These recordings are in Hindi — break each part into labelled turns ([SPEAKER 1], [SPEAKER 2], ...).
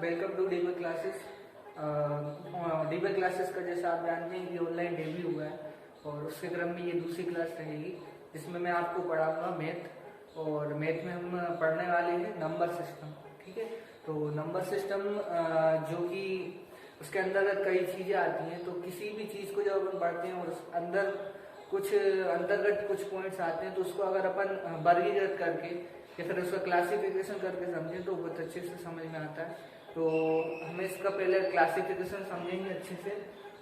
[SPEAKER 1] वेलकम टू डीबे क्लासेस। डीबे क्लासेस का जैसा आप जानते हैं कि ऑनलाइन डेब्यू हुआ है और उसके क्रम में ये दूसरी क्लास रहेगी जिसमें मैं आपको पढ़ाऊंगा मैथ। और मैथ में हम पढ़ने वाले हैं नंबर सिस्टम। ठीक है, तो नंबर सिस्टम जो कि उसके अंतर्गत कई चीज़ें आती हैं। तो किसी भी चीज़ को जब अपन पढ़ते हैं और उस अंदर कुछ अंतर्गत कुछ पॉइंट्स आते हैं तो उसको अगर अपन वर्गीकृत करके या फिर उसका क्लासिफिकेशन करके समझें तो बहुत अच्छे से समझ में आता है। तो हमें इसका पहले क्लासिफिकेशन समझेंगे अच्छे से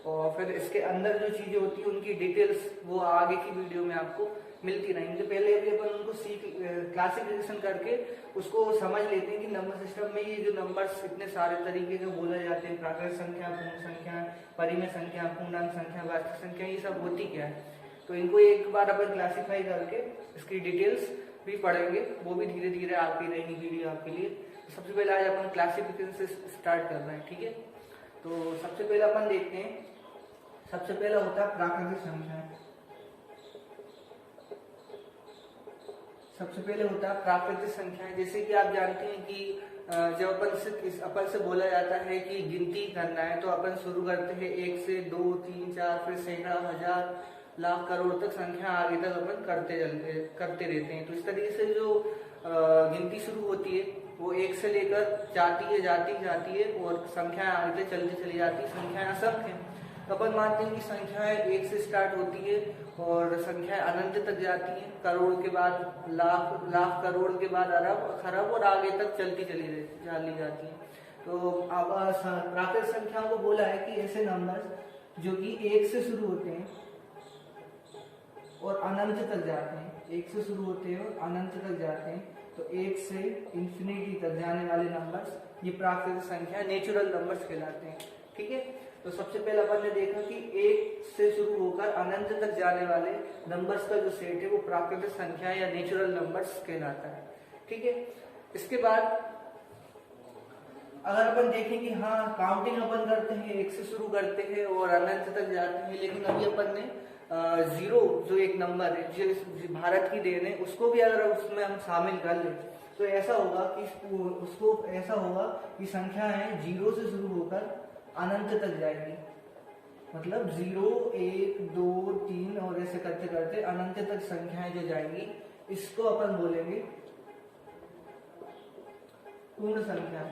[SPEAKER 1] और फिर इसके अंदर जो चीज़ें होती हैं उनकी डिटेल्स वो आगे की वीडियो में आपको मिलती रहेंगी। तो पहले भी अपन उनको क्लासिफिकेशन करके उसको समझ लेते हैं कि नंबर सिस्टम में ये जो नंबर्स इतने सारे तरीके के बोले जाते हैं, प्राकृत संख्या, पूर्ण संख्या, परिमेय संख्या, पूर्णांक संख्या, वास्तविक संख्या, ये सब होती क्या है। तो इनको एक बार अपन क्लासीफाई करके इसकी डिटेल्स भी पढ़ेंगे, वो भी धीरे धीरे आती रहेगी वीडियो आपके लिए। तो सबसे पहले आज अपन क्लासिफिकेशन से स्टार्ट कर रहे हैं। ठीक है, तो सबसे पहले अपन देखते हैं, सबसे पहला होता है प्राकृतिक संख्या। सबसे पहले होता है प्राकृतिक संख्या। जैसे कि आप जानते हैं कि जब अपन से बोला जाता है कि गिनती करना है तो अपन शुरू करते हैं 1 से 2, 3, 4, फिर सैकड़ा, हजार, लाख, करोड़ तक संख्या आगे तक अपन करते रहते हैं। तो इस तरीके से जो गिनती शुरू होती है वो 1 से लेकर जाती है और संख्या आगे तक चलती चली जाती है। संख्याएं असंख्य हैं। तो अपन मानते हैं कि संख्याएं 1 से स्टार्ट होती है और संख्याएं अनंत तक जाती हैं। करोड़ के बाद लाख करोड़ के बाद अरब, खरब और आगे तक चली जाती है। तो अब प्राकृतिक संख्याओं को बोला है कि ऐसे नंबर जो कि 1 से शुरू होते हैं और अनंत तक जाते हैं। 1 से शुरू होते हैं और अनंत तक जाते हैं। तो 1 से इंफिनिटी तक जाने वाले नंबर्स ये प्राकृतिक संख्या, नेचुरल नंबर्स कहलाते हैं। ठीक है, तो सबसे पहले अपन ने देखा कि 1 से शुरू होकर अनंत तक जाने वाले नंबर्स का जो सेट है वो प्राकृतिक संख्या या नेचुरल नंबर्स कहलाता है। ठीक है, इसके बाद अगर अपन देखें कि हाँ काउंटिंग अपन करते हैं, 1 से शुरू करते हैं और अनंत तक जाते हैं, लेकिन अभी अपन ने जीरो जो एक नंबर है जो भारत की देन है उसको भी अगर उसमें हम शामिल कर लें तो ऐसा होगा कि संख्याएं 0 से शुरू होकर अनंत तक जाएगी। मतलब 0, 1, 2, 3 और ऐसे करते करते अनंत तक संख्याएं जो जाएंगी इसको अपन बोलेंगे पूर्ण संख्या।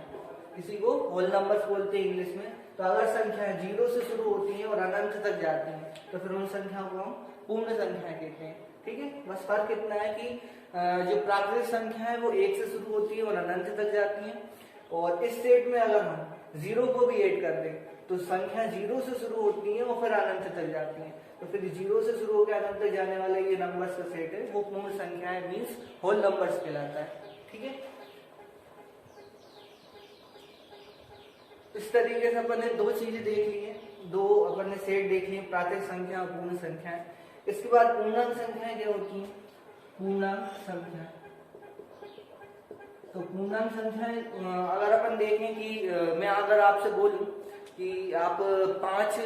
[SPEAKER 1] इसी को होल नंबर्स बोलते हैं इंग्लिश में। तो अगर संख्याएं 0 से शुरू होती हैं और अनंत तक जाती हैं तो फिर उन संख्याओं को हम पूर्ण संख्या कहते हैं। ठीक है, बस फर्क इतना है कि जो प्राकृतिक संख्या है वो 1 से शुरू होती है और अनंत तक जाती है। और इस सेट में अगर हम 0 को भी ऐड कर दें तो संख्या 0 से शुरू होती है और फिर अनंत तक जाती है। तो फिर 0 से शुरू होकर अनंत तक जाने वाले ये नंबर्स का सेट है वो पूर्ण संख्या है, मीन्स होल नंबर्स कहलाता है। ठीक है, इस तरीके से अपन ने 2 चीजें देख ली है, 2 अपन ने सेट देख लिए, प्राकृतिक संख्या और पूर्ण संख्या। इसके बाद पूर्णांक संख्याएं क्या होती हैं? पूर्णांक संख्या। तो पूर्णांक संख्याएं अगर अपन देखें कि मैं अगर आपसे बोलूं कि आप 5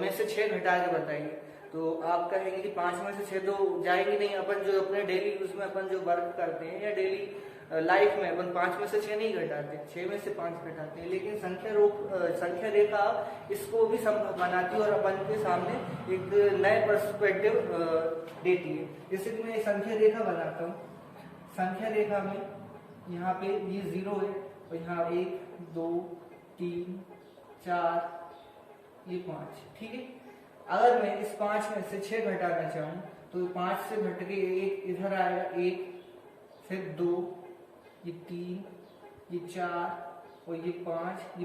[SPEAKER 1] में से 6 घटा के बताइए तो आप कहेंगे कि 5 में से 6 तो जाएगी नहीं। अपन जो अपने डेली यूज में अपन जो वर्क करते हैं या डेली लाइफ में अपन 5 में से 6 नहीं घटाते, 6 में से 5 घटाते हैं। लेकिन संख्या रेखा इसको भी संभव बनाती है और अपन के सामने एक नए पर्सपेक्टिव देती है। जैसे कि मैं संख्या रेखा बनाता हूँ। संख्या रेखा में यहाँ पे ये 0 है और यहाँ 1, 2, 3, 4, ये 5। ठीक है, अगर मैं इस 5 में से 6 घटाना चाहूँ तो 5 से घट के 1 इधर आएगा, 1, फिर 2, ये 3, ये 4 और ये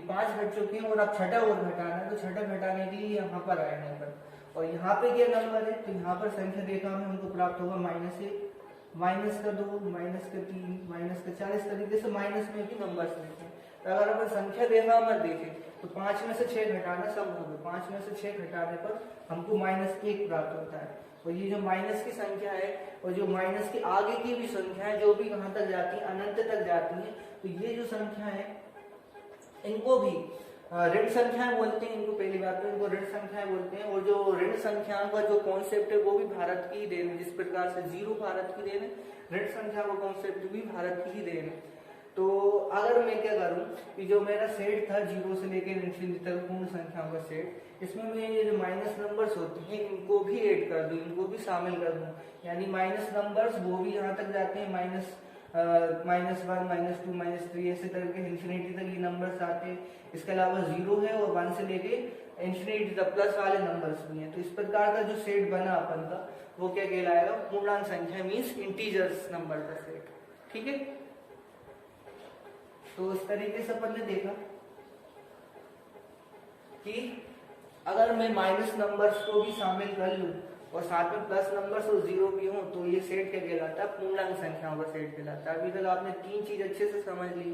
[SPEAKER 1] 5 घट चुके हैं और अब छठा और घटाना है। तो छठा घटाने के लिए यहाँ पर आया नंबर और यहाँ पे क्या नंबर है तो यहाँ पर संख्या रेखा में हमको प्राप्त होगा -1, -2, -3, -4। इस तरीके से माइनस में भी नंबर्स लेते हैं। तो अगर अपन संख्या रेखा में देखें तो 5 में से 6 घटाना संभव है। 5 में से 6 घटाने पर हमको -1 प्राप्त होता है। और ये जो माइनस की संख्या है और जो माइनस के आगे की भी संख्या है जो भी कहां तक जाती है, अनंत तक जाती है। तो ये जो संख्या है इनको भी ऋण संख्याएं बोलते हैं। इनको पहली बात तो इनको ऋण संख्याएं बोलते हैं। और जो ऋण संख्याओं का जो कॉन्सेप्ट है वो भी भारत की ही देन है। जिस प्रकार से 0 भारत की देन है, ऋण संख्या का कॉन्सेप्ट भी भारत की ही देन है। तो अगर मैं क्या करूं कि जो मेरा सेट था 0 से लेकर इन्फिनिटी तक पूर्ण संख्याओं का सेट, इसमें मैं ये जो माइनस नंबर्स होते हैं इनको भी ऐड कर दूं, इनको भी शामिल कर दूं, यानी माइनस नंबर्स वो भी यहाँ तक जाते हैं, -1, -2, -3 ऐसे करके इन्फिनिटी तक ये नंबर्स आते हैं। इसके अलावा 0 है और 1 से लेके इन्फिनिटी तक प्लस वाले नंबर्स भी हैं। तो इस प्रकार का जो सेट बना अपन का वो क्या कहलाएगा, पूर्णांक संख्या मीन्स इंटीजर्स नंबर का सेट। ठीक है, तो इस तरीके से अपन ने देखा कि अगर मैं माइनस नंबर्स को भी शामिल कर लूं और साथ में प्लस नंबर्स और 0 भी हो तो ये सेट क्या कहलाता है, पूर्णांक संख्याओं का सेट कहलाता है। अभी तक आपने 3 चीज अच्छे से समझ ली।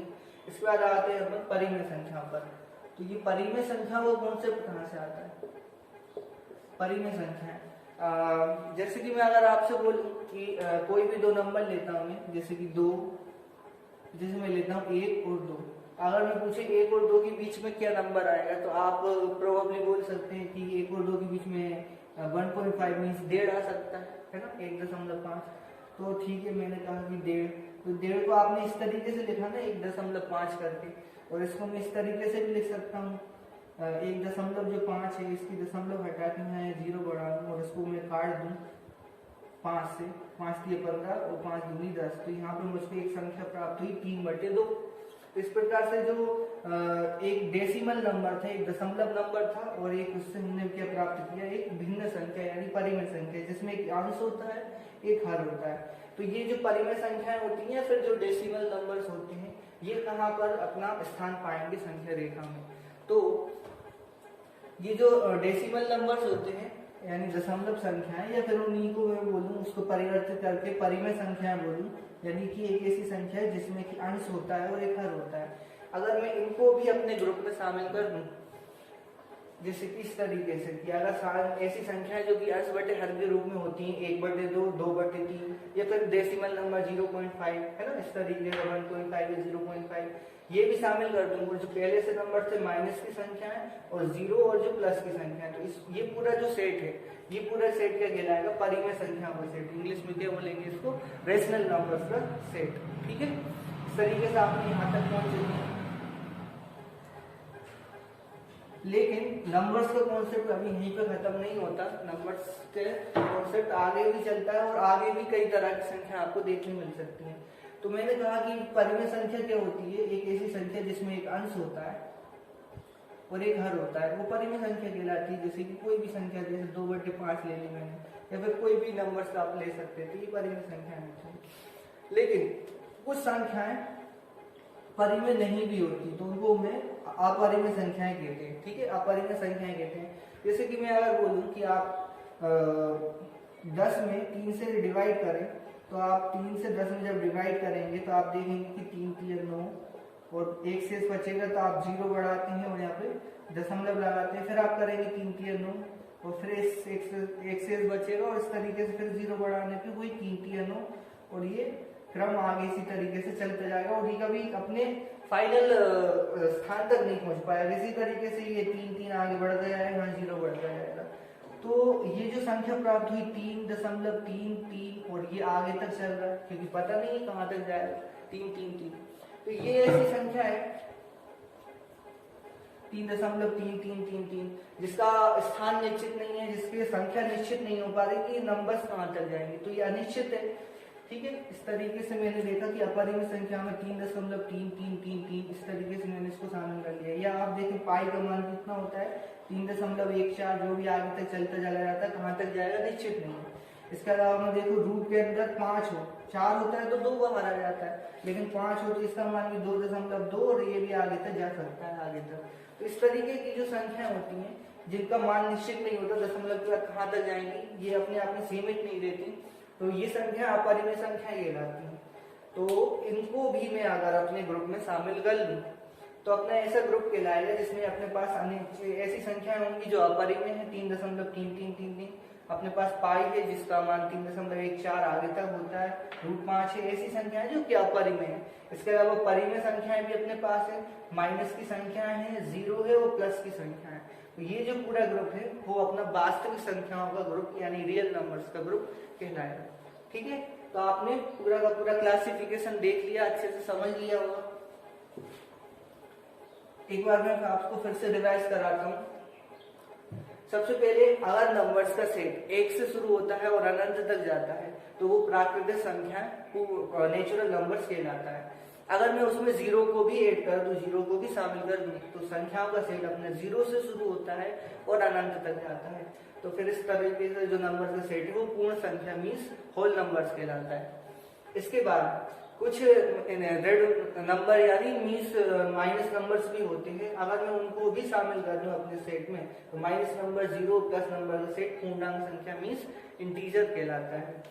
[SPEAKER 1] इसके बाद आते हैं अपन परिमेय संख्या पर। तो ये परिमेय संख्या वो कॉन्सेप्ट कहाँ से आता है, परिमेय संख्या। जैसे कि मैं अगर आपसे बोलूं कि कोई भी दो नंबर लेता हूं मैं, जैसे कि 2, जैसे मैं लेता हूँ 1 और 2, अगर मैं पूछे 1 और 2 के बीच में क्या नंबर आएगा, तो आप प्रोबेबली बोल सकते हैं कि 1 और 2 के बीच में 1.5 मीन्स 1.5 आ सकता है ना, 1.5। तो ठीक है, मैंने कहा कि 1.5, तो 1.5 को आपने इस तरीके से लिखा ना 1.5 करके, और इसको मैं इस तरीके से भी लिख सकता हूँ 1.5 है, इसकी दशमलव हटा के मैं 0 बढ़ा दूँ और इसको मैं काट दूँ 5 से, 5 दिए 15 और 5 दूनी 10, तो यहाँ पे मुझको एक संख्या प्राप्त हुई 3/2। इस प्रकार से जो एक डेसिमल नंबर था, एक दशमलव नंबर था, और एक उससे हमने क्या प्राप्त किया, एक भिन्न संख्या यानी परिमेय संख्या, जिसमें एक अंश होता है एक हर होता है। तो ये जो परिमेय संख्याएं होती हैं, फिर जो डेसिमल नंबर्स होते हैं, ये कहाँ पर अपना स्थान पाएंगे संख्या रेखा में। तो ये जो डेसिमल नंबर्स होते हैं यानी दशमलव संख्याएं, या फिर उन्हीं को मैं बोलूं, उसको परिवर्तित करके परिमेय संख्याएं बोलूं, यानी कि एक ऐसी संख्या है जिसमें कि अंश होता है और एक हर होता है। अगर मैं इनको भी अपने ग्रुप में शामिल कर दूं, जैसे कि इस तरीके से कि अगर ऐसी संख्याएं जो कि अंश बटे हर के रूप में होती हैं, 1/2, 2/3, या फिर डेसिमल नंबर 0.5 है ना, इस तरीके से 1.5 या 0.5, ये भी शामिल कर दूंगा। जो पहले से नंबर थे माइनस की संख्या है और 0 और जो प्लस की संख्या है, तो ये पूरा जो सेट है, ये पूरा सेट क्या कहलाएगा, परिमेय संख्याओं का सेट। इंग्लिश में क्या बोलेंगे इसको, रेशनल नंबर्स का सेट। ठीक है, इस तरीके से आपने यहाँ तक पहुंचे। लेकिन नंबर्स का कॉन्सेप्ट अभी यहीं पे खत्म नहीं होता, नंबर्स के कॉन्सेप्ट आगे भी चलता है और आगे भी कई तरह की संख्या आपको देखने मिल सकती है। तो मैंने कहा कि परिमेय संख्या क्या होती है, एक ऐसी संख्या जिसमें एक अंश होता है और एक हर होता है, वो परिमेय संख्या कहलाती है। जैसे कि कोई भी संख्या, जैसे 2/5 ले ली मैंने, या फिर कोई भी नंबर्स आप ले सकते थे, ये परिमेय संख्या है। लेकिन कुछ संख्याएं परिमेय नहीं भी होती, तो उनको मैं अपरिमेय संख्याएं कहते हैं। ठीक है, अपरिमेय संख्याएं कहते हैं। जैसे कि मैं अगर बोलूं कि आप 10 में 3 से डिवाइड करें, तो आप 3 से 10 में जब डिवाइड करेंगे तो आप देखेंगे कि 3 3 9 और एक शेष बचेगा, तो आप 0 बढ़ाते हैं और यहाँ पे दशमलव लगाते हैं, फिर आप करेंगे 3 3 9 और फिर एक शेष बचेगा, और इस तरीके से फिर 0 बढ़ाने पे वही 3 3 9, और ये क्रम आगे इसी तरीके से चलता जाएगा और ये कभी अपने फाइनल स्थान तक नहीं पहुंच पाएगा। इसी तरीके से ये 3 3 आगे बढ़ गया है, यहाँ 0 बढ़ता जाएगा। तो ये जो संख्या प्राप्त हुई 3.33 और ये आगे तक चल रहा है, क्योंकि पता नहीं है कहाँ तक जाएगा, 3 3 3। तो ये ऐसी संख्या है 3.3333, जिसका स्थान निश्चित नहीं है, जिसकी संख्या निश्चित नहीं हो पा रही कि नंबर्स कहाँ तक जाएंगे, तो ये अनिश्चित है। ठीक है, इस तरीके से मैंने देखा कि अपरिमेय संख्या में 3.3333 इस तरीके से मैंने इसको शामिल कर लिया। या आप देखें पाई का मान कितना होता है, 3.14, जो भी आगे तक चलता चला जाता है, कहाँ तक जाएगा निश्चित नहीं है। इसके अलावा मैं देखो रूट के अंदर 5 हो, 4 होता है तो 2 बाहर आ जाता है, लेकिन 5 हो तो इसका मान भी 2.2 और ये भी आगे तक जा सकता है आगे तक। तो इस तरीके की जो संख्या होती है जिनका मान निश्चित नहीं होता, दशमलव के बाद कहाँ तक जाएंगी, ये अपने आप में सीमित नहीं रहती, तो ये संख्या अपरिमेय संख्या कहलाती है। तो इनको भी मैं अगर अपने ग्रुप में शामिल कर लूं तो अपना ऐसा ग्रुप कहलाएगा जिसमें अपने पास ऐसी संख्याएं होंगी जो अपरिमेय है, 3.3333, अपने पास पाई है जिसका मान 3.14 आगे तक होता है, रूट 5 है, ऐसी संख्याएं जो कि अपरिमेय है। इसके अलावा परिमेय संख्याएं भी अपने पास है, माइनस की संख्याएं हैं, 0 है और प्लस की संख्या है। तो ये जो पूरा ग्रुप है वो अपना वास्तविक संख्याओं का ग्रुप यानी रियल नंबर्स का ग्रुप कहलाएगा। ठीक है, तो आपने पूरा का पूरा क्लासिफिकेशन देख लिया, अच्छे से समझ लिया होगा। एक बार मैं आपको फिर से रिवाइज कराता हूँ। सबसे पहले अगर नंबर्स का सेट एक से शुरू होता है और अनंत तक जाता है तो वो प्राकृतिक संख्या नेचुरल नंबर्स कहलाता है। अगर मैं उसमें जीरो को भी ऐड कर दूं, जीरो को भी शामिल कर दूं, तो संख्याओं का सेट अपने जीरो से शुरू होता है और अनंत तक जाता है। तो फिर इस तरीके से जो नंबर का सेट है वो पूर्ण संख्या मीन्स होल नंबर्स कहलाता है। इसके बाद कुछ रेड नंबर यानी मीन्स माइनस नंबर्स भी होते हैं। अगर मैं उनको भी शामिल कर दूं अपने सेट में तो minus number, zero plus number का सेट पूर्णांक संख्या मीन्स इंटीजर कहलाता है।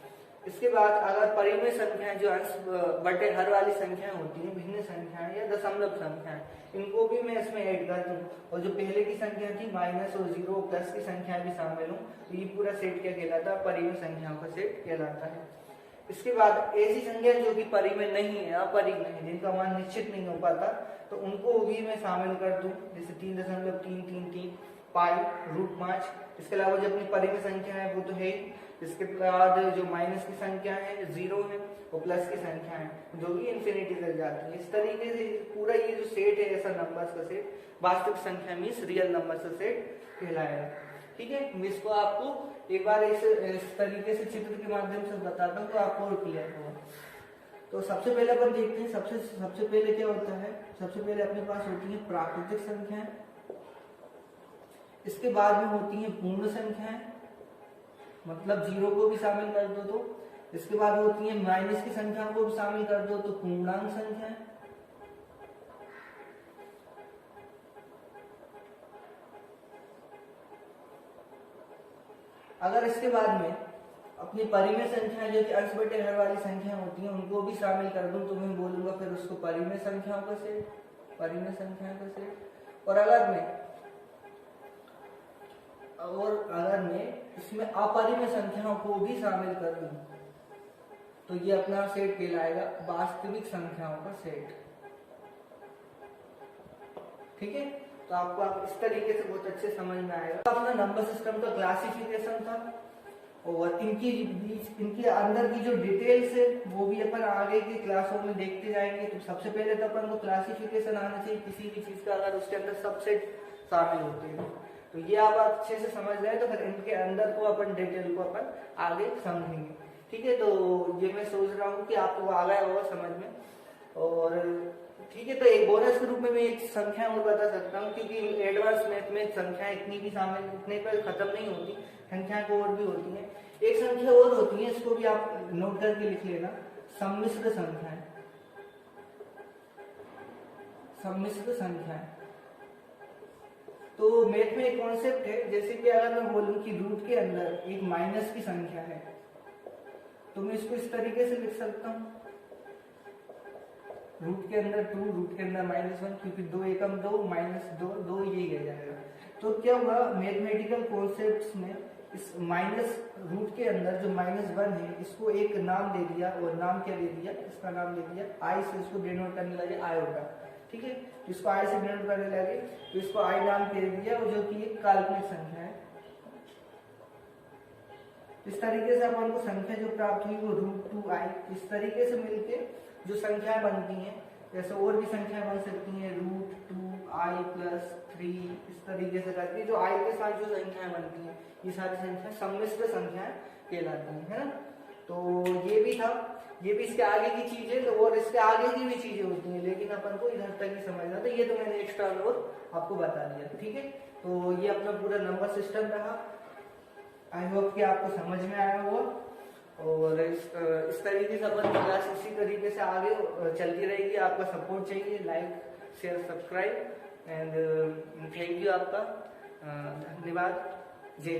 [SPEAKER 1] इसके बाद अगर परिमेय संख्याएं जो अंश बटे हर वाली संख्याएं होती हैं, भिन्न संख्याएं या दशमलव संख्याएं, इनको भी मैं इसमें ऐड कर दूं और जो पहले की संख्या थी माइनस और जीरो प्लस की संख्याएं भी शामिल हो तो ये पूरा सेट क्या कहलाता है? परिमेय संख्याओं का सेट कहलाता है। इसके बाद ऐसी संख्या जो कि परिमेय नहीं है, अपरिमेय है, जिनका मान निश्चित नहीं हो पाता, तो उनको भी मैं शामिल कर दूं, जैसे 3.333 पाई √5। इसके अलावा जो अपनी परिमेय संख्या है वो तो है। इसके बाद जो माइनस की संख्या है, जीरो है, और प्लस की संख्या है जो भी इंफिनिटी तक जाती है। इस तरीके से पूरा ये जो सेट है ऐसा नंबर्स का सेट वास्तविक संख्या मीन्स रियल नंबर्स का सेट कहलाएगा। ठीक है, मैं इसको आपको एक बार इस तरीके से चित्र के माध्यम से बताता हूँ तो आपको और क्लियर होगा। तो सबसे पहले अपन देखते हैं, सबसे पहले क्या होता है। सबसे पहले अपने पास होती है प्राकृतिक संख्याएं, इसके बाद में होती है पूर्ण संख्याएं, मतलब जीरो को भी शामिल कर दो तो। इसके बाद होती है माइनस की संख्या को भी शामिल कर दो तो पूर्णांक संख्याएं। अगर इसके बाद में अपनी परिमेय संख्या जो कि अंश बटे हर वाली संख्या होती हैं उनको भी शामिल कर दूं तो मैं बोलूंगा फिर उसको परिमेय संख्याओं का सेट, परिमेय संख्याओं का सेट। और अगर मैं इसमें अपरिमेय संख्याओं को भी शामिल कर दूं तो ये अपना सेट कहलाएगा वास्तविक संख्याओं का सेट। ठीक है, तो आपको इस तरीके से बहुत अच्छे समझ में आएगा। अपना नंबर सिस्टम का क्लासिफिकेशन था और इनके अंदर की जो डिटेल्स है वो भी अपन आगे की क्लासों में देखते जाएंगे। तो सबसे पहले तो अपन को क्लासिफिकेशन आना चाहिए किसी भी चीज का, अगर उसके अंदर सबसेट शामिल होते हैं तो ये आप अच्छे से समझ जाए तो फिर इनके अंदर को अपन डिटेल को अपन आगे समझेंगे। ठीक है, तो ये मैं सोच रहा हूँ कि आपको आ गया होगा समझ में। और ठीक है, तो एक बोनस के रूप में मैं एक संख्या और बता सकता हूँ, क्योंकि एडवांस मैथ में संख्या इतनी भी शामिल इतने पर खत्म नहीं होती, संख्याएं को और भी होती हैं। एक संख्या और होती है, इसको भी आप नोट करके लिख लेना, सम्मिश्र संख्याएं। सम्मिश्र संख्याएं तो मैथ में एक कॉन्सेप्ट है, जैसे कि अगर मैं बोलूं कि रूट के अंदर एक माइनस की संख्या है तो मैं इसको इस तरीके से लिख सकता हूं, रूट के अंदर 2, रूट के अंदर -1, क्योंकि 2 एकम 2 -2 ये गया जाएगा। तो क्या हुआ, मैथमेटिकल कॉन्सेप्ट्स में इस माइनस रूट के अंदर जो -1 है इसको एक नाम दे दिया, और नाम क्या दे दिया, इसका नाम दे दिया आई से, इसको डिनोट करने लगे आयोटा। ठीक है, इसको आई से डिनोट करने लगे तो इसको आई नाम दे दिया, और जो कि एक काल्पनिक संख्या है। इस तरीके से अपन को संख्या जो प्राप्त हुई वो √2i, इस तरीके से मिलके जो संख्या बनती हैं, जैसे और भी संख्या बन सकती हैं √2i + 3, इस तरीके से करके जो i के साथ जो संख्याएं बनती हैं ये सारी संख्या सम्मिश्र संख्याएं कहलाती हैं, है ना। तो ये भी था, ये भी इसके आगे की चीजें और इसके आगे की भी चीजें होती हैं, लेकिन अपन को इधर तक ही समझना, तो ये तो मैंने एक्स्ट्रा और आपको बता दिया। ठीक है, तो ये अपना पूरा नंबर सिस्टम रहा। आई होप कि आपको समझ में आया होगा। और इस तरीके से अपन क्लास इसी तरीके से आगे चलती रहेगी। आपका सपोर्ट चाहिए, like share subscribe and thank you आपका, धन्यवाद।